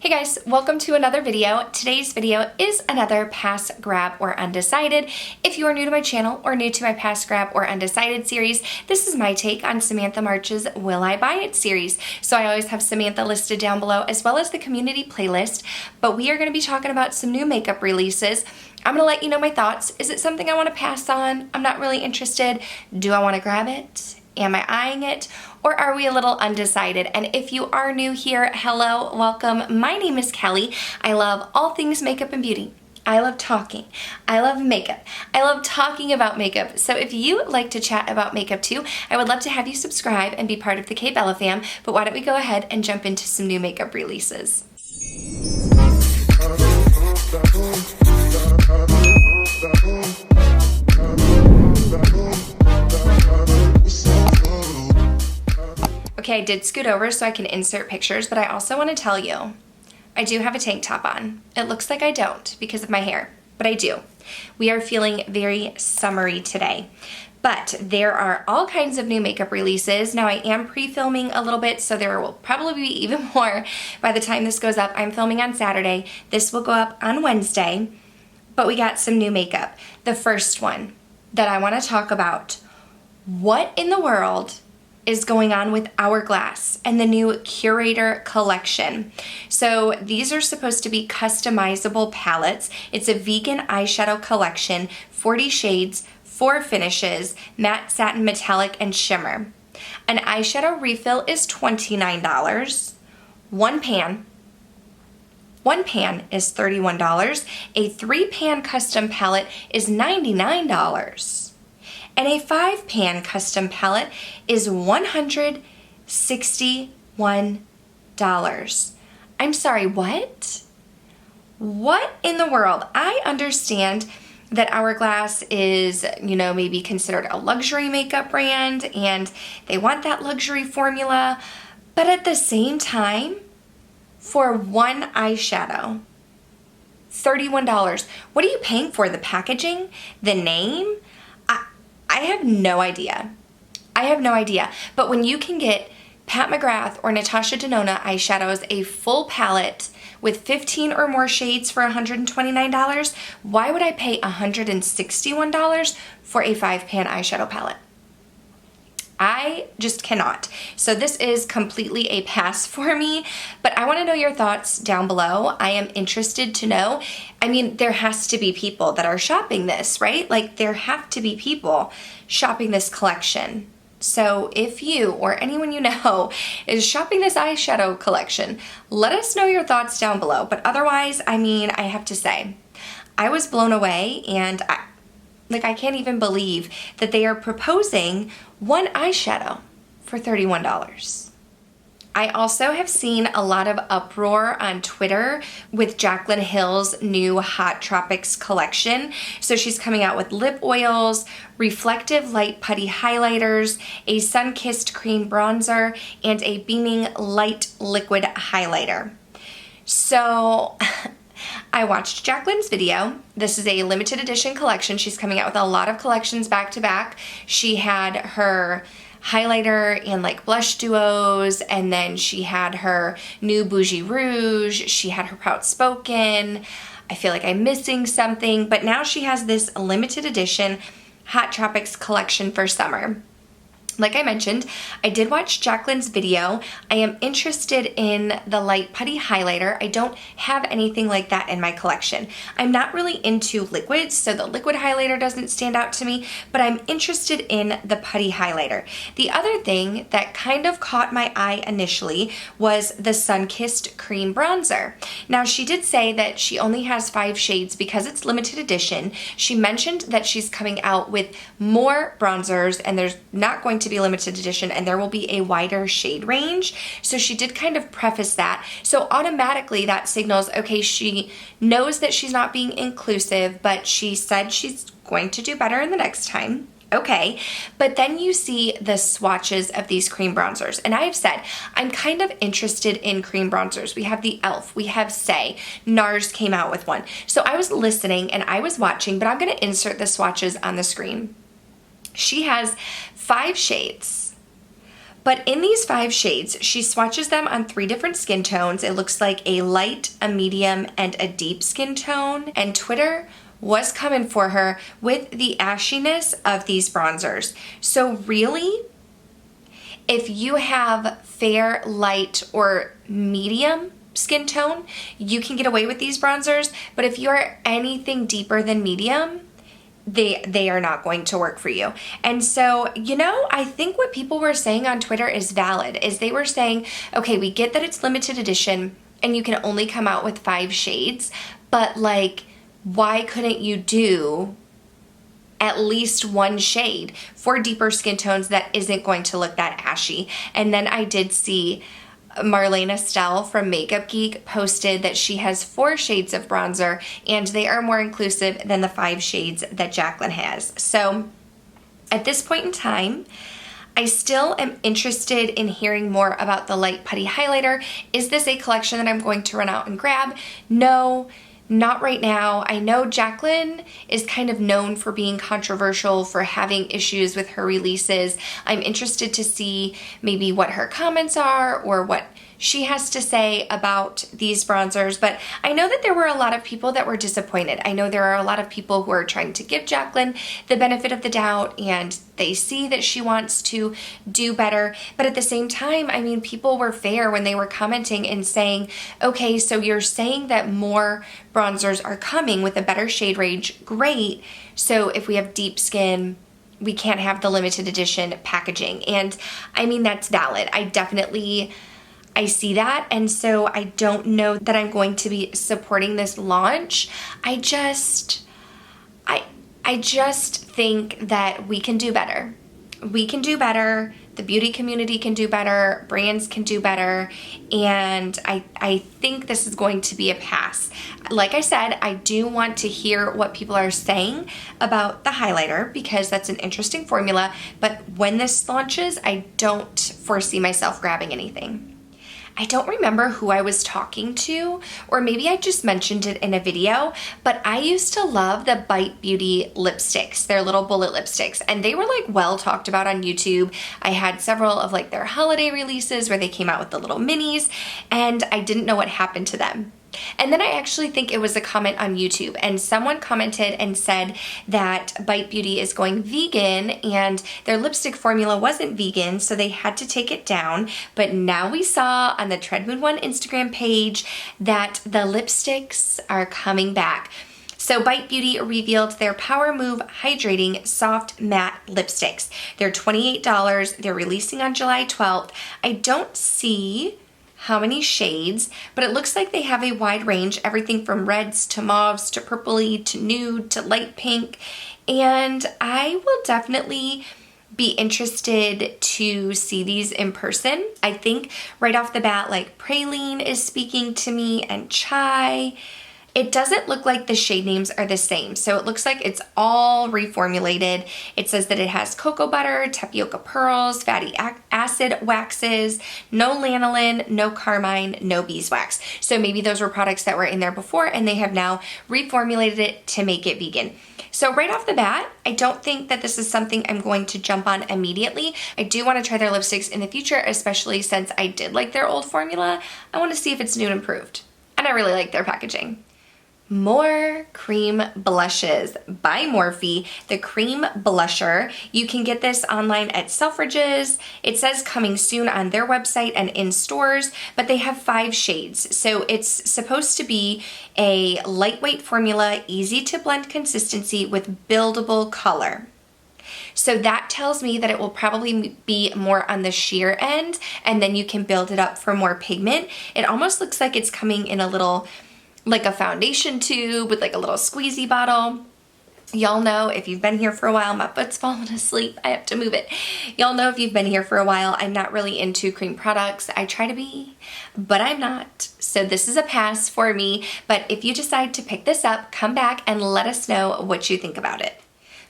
Hey guys, welcome to another video. Today's video is another pass, grab, or undecided. If you are new to my channel or new to my pass, grab, or undecided series, this is my take on Samantha March's Will I Buy It series. So I always have Samantha listed down below as well as the community playlist, but we are going to be talking about some new makeup releases. I'm going to let you know my thoughts. Is it something I want to pass on? I'm not really interested. Do I want to grab it? Am I eyeing it? Or are we a little undecided? And if you are new here, hello, welcome. My name is Kelly. I love all things makeup and beauty. I love talking. I love makeup. I love talking about makeup. So if you like to chat about makeup too, I would love to have you subscribe and be part of the K Bella fam. But why don't we go ahead and jump into some new makeup releases. Okay, I did scoot over so I can insert pictures, but I also want to tell you, I do have a tank top on. It looks like I don't because of my hair, but I do. We are feeling very summery today, but there are all kinds of new makeup releases. Now I am pre-filming a little bit, so there will probably be even more by the time this goes up. I'm filming on Saturday. This will go up on Wednesday, but we got some new makeup. The first one that I want to talk about, what in the world is going on with Hourglass and the new Curator collection. So these are supposed to be customizable palettes. It's a vegan eyeshadow collection, 40 shades, 4 finishes, matte, satin, metallic, and shimmer. An eyeshadow refill is $29. One pan is $31. A 3-pan custom palette is $99. And a 5-pan custom palette is $161. I'm sorry, what? What in the world? I understand that Hourglass is, maybe considered a luxury makeup brand and they want that luxury formula, but at the same time, for one eyeshadow, $31. What are you paying for? The packaging? The name? I have no idea. But when you can get Pat McGrath or Natasha Denona eyeshadows, a full palette with 15 or more shades for $129, why would I pay $161 for a 5-pan eyeshadow palette? I just cannot. So this is completely a pass for me, but I want to know your thoughts down below. I am interested to know. I mean, there has to be people that are shopping this, right? Like there have to be people shopping this collection. So if you or anyone you know is shopping this eyeshadow collection, let us know your thoughts down below. But otherwise, I mean, I have to say, I was blown away and I can't even believe that they are proposing one eyeshadow for $31. I also have seen a lot of uproar on Twitter with Jaclyn Hill's new Hot Tropics collection. So she's coming out with lip oils, reflective light putty highlighters, a sun-kissed cream bronzer, and a beaming light liquid highlighter. So I watched Jaclyn's video. This is a limited edition collection. She's coming out with a lot of collections back to back. She had her highlighter and like blush duos, and then she had her new Bougie Rouge. She had her Proud Spoken. I feel like I'm missing something, but now she has this limited edition Hot Tropics collection for summer. Like I mentioned, I did watch Jaclyn's video. I am interested in the light putty highlighter. I don't have anything like that in my collection. I'm not really into liquids, so the liquid highlighter doesn't stand out to me, but I'm interested in the putty highlighter. The other thing that kind of caught my eye initially was the sun-kissed cream bronzer. Now, she did say that she only has 5 shades because it's limited edition. She mentioned that she's coming out with more bronzers and there's not going to be limited edition and there will be a wider shade range. So she did kind of preface that. So automatically that signals, okay, she knows that she's not being inclusive, but she said she's going to do better in the next time. Okay, but then you see the swatches of these cream bronzers. And I've said, I'm kind of interested in cream bronzers. We have the e.l.f., we have Say, NARS came out with one. So I was listening and I was watching, but I'm gonna insert the swatches on the screen. She has 5 shades, But in these 5 shades, she swatches them on 3 different skin tones. It looks like a light, a medium, and a deep skin tone. And Twitter was coming for her with the ashiness of these bronzers. So really, if you have fair, light, or medium skin tone, you can get away with these bronzers. But if you're anything deeper than medium, they are not going to work for you. And so, I think what people were saying on Twitter is valid, is they were saying, okay, we get that it's limited edition and you can only come out with 5 shades, but like, why couldn't you do at least 1 shade for deeper skin tones that isn't going to look that ashy? And then I did see Marlene Estelle from Makeup Geek posted that she has 4 shades of bronzer and they are more inclusive than the 5 shades that Jaclyn has. So at this point in time, I still am interested in hearing more about the light putty highlighter. Is this a collection that I'm going to run out and grab? No, not right now. I know Jaclyn is kind of known for being controversial, for having issues with her releases. I'm interested to see maybe what her comments are or what she has to say about these bronzers, but I know that there were a lot of people that were disappointed. I know there are a lot of people who are trying to give Jaclyn the benefit of the doubt and they see that she wants to do better, but at the same time, I mean, people were fair when they were commenting and saying, okay, so you're saying that more bronzers are coming with a better shade range, great. So if we have deep skin, we can't have the limited edition packaging. And I mean, that's valid. I see that, and so I don't know that I'm going to be supporting this launch. I just think that we can do better. We can do better. The beauty community can do better. Brands can do better. And I think this is going to be a pass. Like I said, I do want to hear what people are saying about the highlighter because that's an interesting formula. But when this launches, I don't foresee myself grabbing anything. I don't remember who I was talking to, or maybe I just mentioned it in a video, but I used to love the Bite Beauty lipsticks, their little bullet lipsticks, and they were like well talked about on YouTube. I had several of like their holiday releases where they came out with the little minis, and I didn't know what happened to them. And then I actually think it was a comment on YouTube, and someone commented and said that Bite Beauty is going vegan and their lipstick formula wasn't vegan, so they had to take it down. But now we saw on the Treadmoon One Instagram page that the lipsticks are coming back. So Bite Beauty revealed their Power Move Hydrating Soft Matte Lipsticks. They're $28. They're releasing on July 12th. I don't see how many shades, but it looks like they have a wide range, everything from reds to mauves to purpley to nude to light pink, and I will definitely be interested to see these in person. I think right off the bat, like Praline is speaking to me and Chai. It doesn't look like the shade names are the same, so it looks like it's all reformulated. It says that it has cocoa butter, tapioca pearls, fatty acid waxes, no lanolin, no carmine, no beeswax. So maybe those were products that were in there before and they have now reformulated it to make it vegan. So right off the bat, I don't think that this is something I'm going to jump on immediately. I do want to try their lipsticks in the future, especially since I did like their old formula. I want to see if it's new and improved. And I really like their packaging. More cream blushes by Morphe, the cream blusher. You can get this online at Selfridges. It says coming soon on their website and in stores, but they have 5 shades. So it's supposed to be a lightweight formula, easy to blend consistency with buildable color. So that tells me that it will probably be more on the sheer end, and then you can build it up for more pigment. It almost looks like it's coming in a little, like a foundation tube with like a little squeezy bottle. Y'all know if you've been here for a while, my foot's falling asleep, I have to move it. Y'all know if you've been here for a while, I'm not really into cream products. I try to be, but I'm not. So this is a pass for me, but if you decide to pick this up, come back and let us know what you think about it.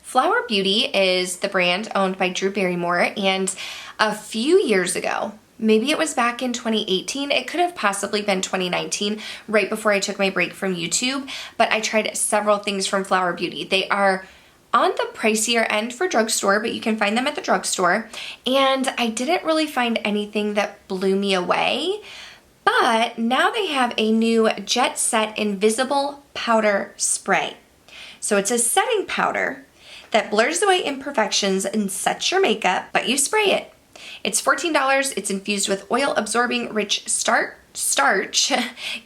Flower Beauty is the brand owned by Drew Barrymore, and a few years ago, maybe it was back in 2018, it could have possibly been 2019, right before I took my break from YouTube, but I tried several things from Flower Beauty. They are on the pricier end for drugstore, but you can find them at the drugstore. And I didn't really find anything that blew me away. But now they have a new Jet Set Invisible Powder Spray. So it's a setting powder that blurs away imperfections and sets your makeup, but you spray it. It's $14. It's infused with oil-absorbing rich starch,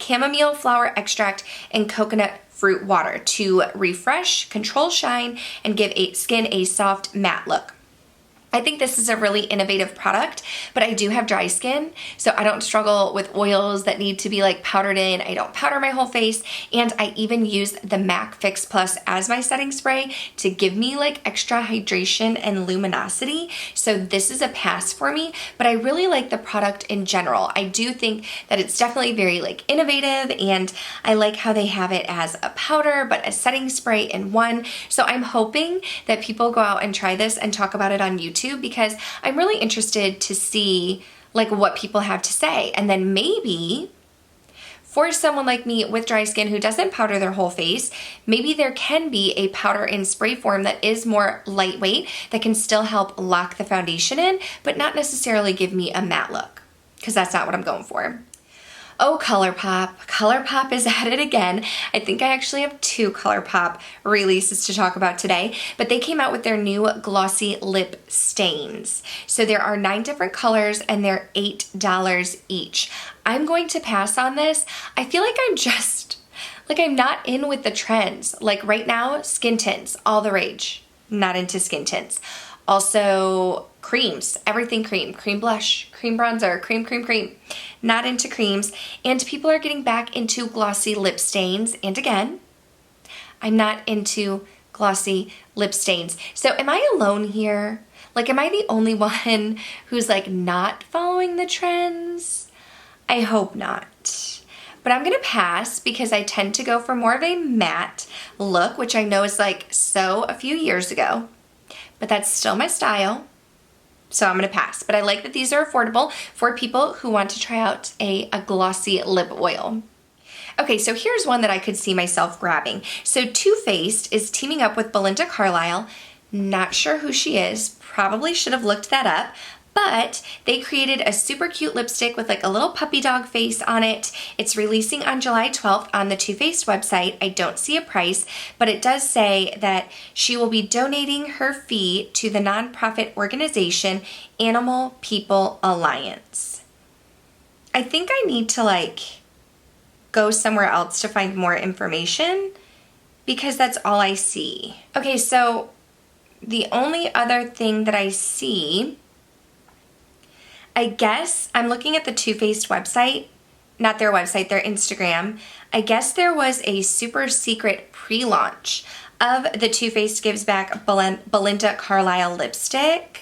chamomile flower extract, and coconut fruit water to refresh, control shine, and give skin a soft matte look. I think this is a really innovative product, but I do have dry skin, so I don't struggle with oils that need to be like powdered in. I don't powder my whole face, and I even use the MAC Fix Plus as my setting spray to give me like extra hydration and luminosity. So this is a pass for me, but I really like the product in general. I do think that it's definitely very like innovative, and I like how they have it as a powder, but a setting spray in one. So I'm hoping that people go out and try this and talk about it on YouTube, because I'm really interested to see like what people have to say. And then maybe for someone like me with dry skin who doesn't powder their whole face, maybe there can be a powder in spray form that is more lightweight that can still help lock the foundation in, but not necessarily give me a matte look, because that's not what I'm going for. Oh, ColourPop. ColourPop is at it again. I think I actually have 2 ColourPop releases to talk about today, but they came out with their new glossy lip stains. So there are 9 different colors and they're $8 each. I'm going to pass on this. I feel like I'm not in with the trends. Like right now, skin tints, all the rage. Not into skin tints. Also, creams, everything cream, cream blush, cream bronzer, cream. Not into creams. And people are getting back into glossy lip stains. And again, I'm not into glossy lip stains. So am I alone here? Like, am I the only one who's like not following the trends? I hope not. But I'm gonna pass because I tend to go for more of a matte look, which I know is like so a few years ago, but that's still my style. So I'm gonna pass. But I like that these are affordable for people who want to try out a glossy lip oil. Okay, so here's one that I could see myself grabbing. So Too Faced is teaming up with Belinda Carlisle. Not sure who she is. Probably should have looked that up. But they created a super cute lipstick with like a little puppy dog face on it. It's releasing on July 12th on the Too Faced website. I don't see a price, but it does say that she will be donating her fee to the nonprofit organization Animal People Alliance. I think I need to like go somewhere else to find more information because that's all I see. Okay, so the only other thing that I see, I guess I'm looking at the Too Faced website, not their website, their Instagram. I guess there was a super secret pre-launch of the Too Faced Gives Back Belinda Carlisle lipstick,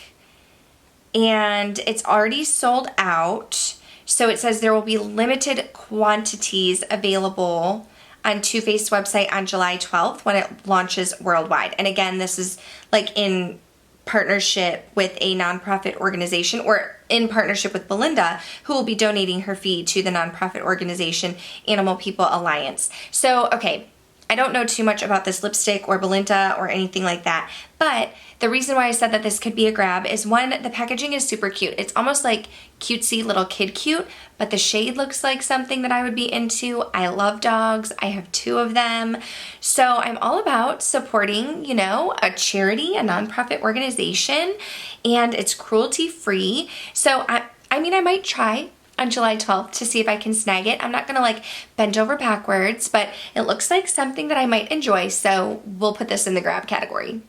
and it's already sold out. So it says there will be limited quantities available on Too Faced website on July 12th when it launches worldwide. And again, this is like in partnership with a nonprofit organization, or in partnership with Belinda, who will be donating her fee to the nonprofit organization Animal People Alliance. So, okay, I don't know too much about this lipstick or Belinda or anything like that, but the reason why I said that this could be a grab is, one, the packaging is super cute. It's almost like cutesy little kid cute, but the shade looks like something that I would be into. I love dogs. I have 2 of them. So I'm all about supporting, you know, a charity, a nonprofit organization, and it's cruelty free. So I mean, I might try on July 12th to see if I can snag it. I'm not gonna like bend over backwards, but it looks like something that I might enjoy, so we'll put this in the grab category.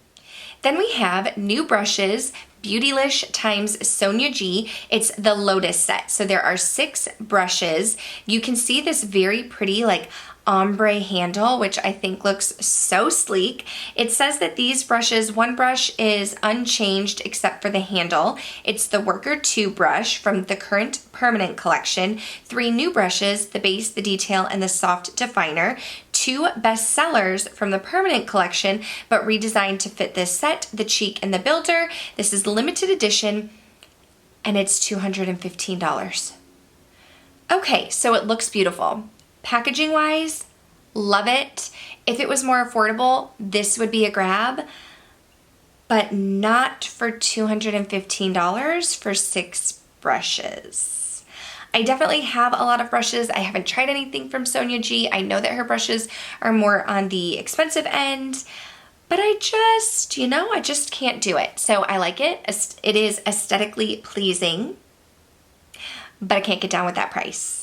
Then we have new brushes, Beautylish times Sonia G. It's the Lotus set. So there are 6 brushes. You can see this very pretty like ombre handle, which I think looks so sleek. It says that these brushes, one brush is unchanged except for the handle. It's the Worker 2 brush from the current permanent collection. 3 new brushes, the base, the detail, and the soft definer. 2 bestsellers from the permanent collection, but redesigned to fit this set, the cheek and the builder. This is limited edition, and it's $215. Okay, so it looks beautiful. Packaging wise, love it. If it was more affordable, this would be a grab. but not for $215 for 6 brushes. I definitely have a lot of brushes. I haven't tried anything from Sonia G. I know that her brushes are more on the expensive end, but I just can't do it. So I like it. It is aesthetically pleasing, but I can't get down with that price.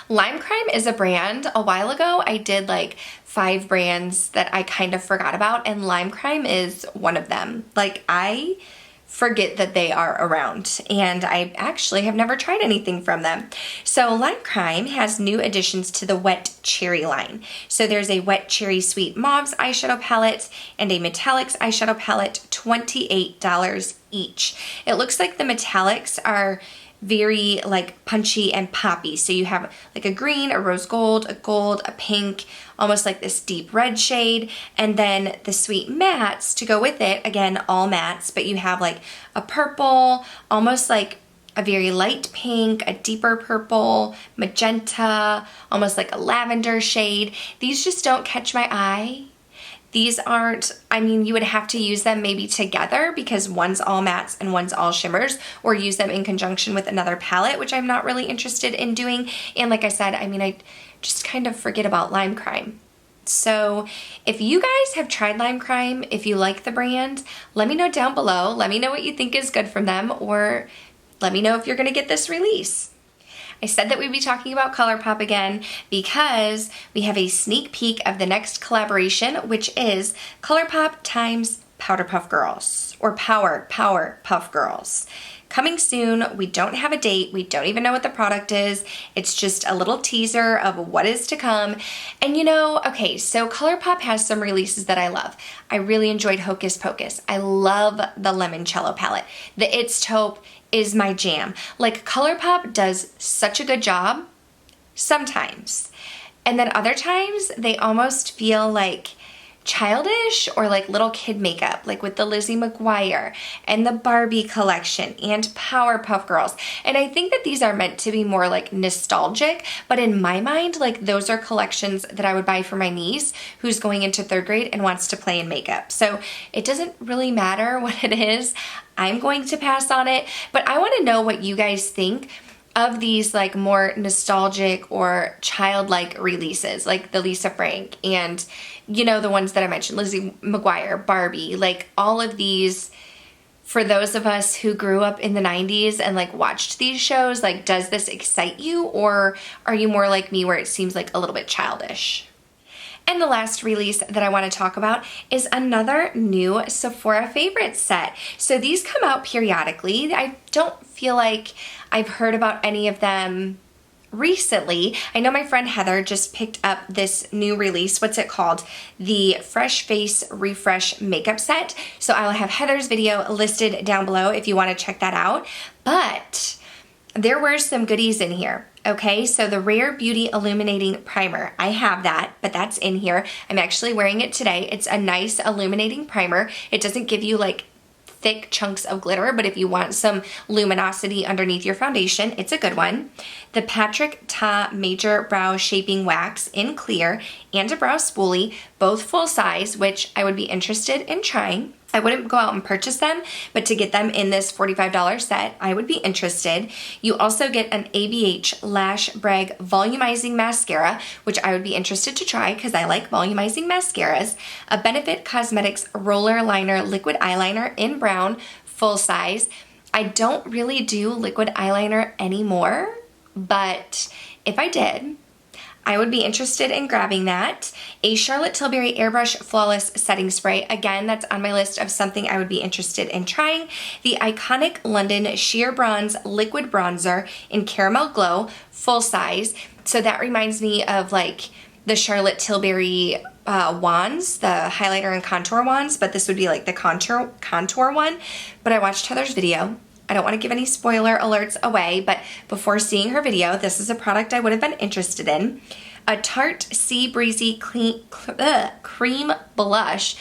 Lime Crime is a brand. A while ago, I did like 5 brands that I kind of forgot about, and Lime Crime is one of them. Like, I forget that they are around, and I actually have never tried anything from them. So Lime Crime has new additions to the Wet Cherry line. So there's a Wet Cherry Sweet Mauves eyeshadow palette and a Metallics eyeshadow palette, $28 each. It looks like the metallics are very like punchy and poppy. So you have like a green, a rose gold, a pink, almost like this deep red shade, and then the sweet mattes to go with it. Again, all mattes, but you have like a purple, almost like a very light pink, a deeper purple, magenta, almost like a lavender shade. These just don't catch my eye. These aren't, you would have to use them maybe together because one's all mattes and one's all shimmers, or use them in conjunction with another palette, which I'm not really interested in doing. And like I said, I just kind of forget about Lime Crime. So if you guys have tried Lime Crime, if you like the brand, let me know down below. Let me know what you think is good from them, or let me know if you're gonna get this release. I said that we'd be talking about ColourPop again because we have a sneak peek of the next collaboration, which is ColourPop times Powder Puff Girls, or Power Puff Girls. Coming soon. We don't have a date. We don't even know what the product is. It's just a little teaser of what is to come. And okay, so ColourPop has some releases that I love. I really enjoyed Hocus Pocus. I love the Limoncello palette. The It's Taupe is my jam. Like, ColourPop does such a good job sometimes. And then other times they almost feel like childish or like little kid makeup, like with the Lizzie McGuire and the Barbie collection and Powerpuff Girls. And I think that these are meant to be more like nostalgic, but in my mind, like, those are collections that I would buy for my niece who's going into 3rd grade and wants to play in makeup. So it doesn't really matter what it is. I'm going to pass on it, but I want to know what you guys think of these like more nostalgic or childlike releases, like the Lisa Frank and the ones that I mentioned, Lizzie McGuire, Barbie, like all of these. For those of us who grew up in the 90s and like watched these shows, like, does this excite you, or are you more like me where it seems like a little bit childish? And the last release that I want to talk about is another new Sephora Favorites set. So these come out periodically. I don't feel like I've heard about any of them recently. I know my friend Heather just picked up this new release. What's it called? The Fresh Face Refresh Makeup Set. So I will have Heather's video listed down below if you want to check that out. But there were some goodies in here. Okay, so the Rare Beauty Illuminating Primer, I have that, but that's in here. I'm actually wearing it today. It's a nice illuminating primer. It doesn't give you like thick chunks of glitter, but if you want some luminosity underneath your foundation, it's a good one. The Patrick Ta Major Brow Shaping Wax in clear and a brow spoolie, both full size, which I would be interested in trying. I wouldn't go out and purchase them, but to get them in this $45 set, I would be interested. You also get an ABH Lash Brag Volumizing Mascara, which I would be interested to try because I like volumizing mascaras. A Benefit Cosmetics Roller Liner Liquid Eyeliner in brown, full size. I don't really do liquid eyeliner anymore, but if I did, I would be interested in grabbing that. A Charlotte Tilbury Airbrush Flawless Setting Spray. Again, that's on my list of something I would be interested in trying. The Iconic London Sheer Bronze Liquid Bronzer in Caramel Glow, full size. So that reminds me of like the Charlotte Tilbury wands, the highlighter and contour wands, but this would be like the contour one. But I watched Heather's video. I don't want to give any spoiler alerts away, but before seeing her video, this is a product I would have been interested in. A Tarte Sea Breezy Cream Blush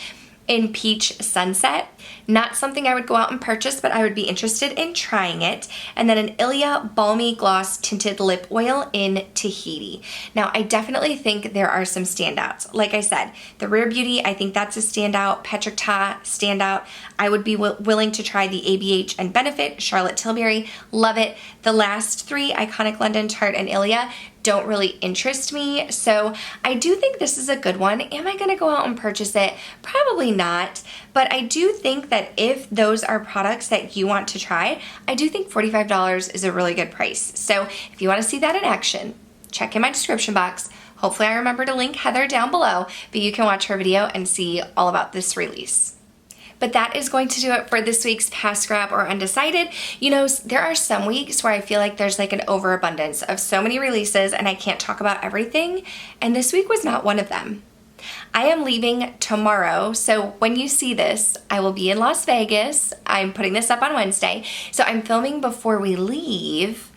in Peach Sunset. Not something I would go out and purchase, but I would be interested in trying it. And then an Ilia Balmy Gloss Tinted Lip Oil in Tahiti. Now, I definitely think there are some standouts. Like I said, the Rare Beauty, I think that's a standout. Patrick Ta, standout. I would be willing to try the ABH and Benefit, Charlotte Tilbury, love it. The last three, Iconic London, Tarte, and Ilia, don't really interest me. So I do think this is a good one. Am I gonna go out and purchase it? Probably not, but I do think that if those are products that you want to try, I do think $45 is a really good price. So if you wanna see that in action, check in my description box. Hopefully I remember to link Heather down below, but you can watch her video and see all about this release. But that is going to do it for this week's Pass Grab or Undecided. You know, there are some weeks where I feel like there's like an overabundance of so many releases and I can't talk about everything, and this week was not one of them. I am leaving tomorrow, so when you see this, I will be in Las Vegas. I'm putting this up on Wednesday, so I'm filming before we leave,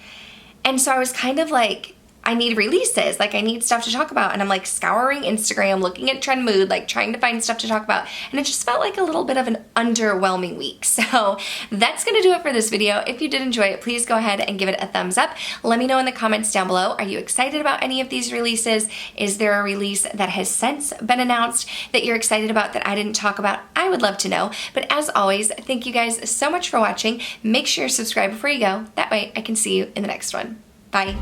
and so I was kind of like, I need releases, like I need stuff to talk about, and I'm like scouring Instagram, looking at Trend Mood, like trying to find stuff to talk about, and it just felt like a little bit of an underwhelming week. So that's gonna do it for this video. If you did enjoy it, please go ahead and give it a thumbs up. Let me know in the comments down below, are you excited about any of these releases? Is there a release that has since been announced that you're excited about that I didn't talk about? I would love to know. But as always, thank you guys so much for watching. Make sure to subscribe before you go. That way I can see you in the next one. Bye.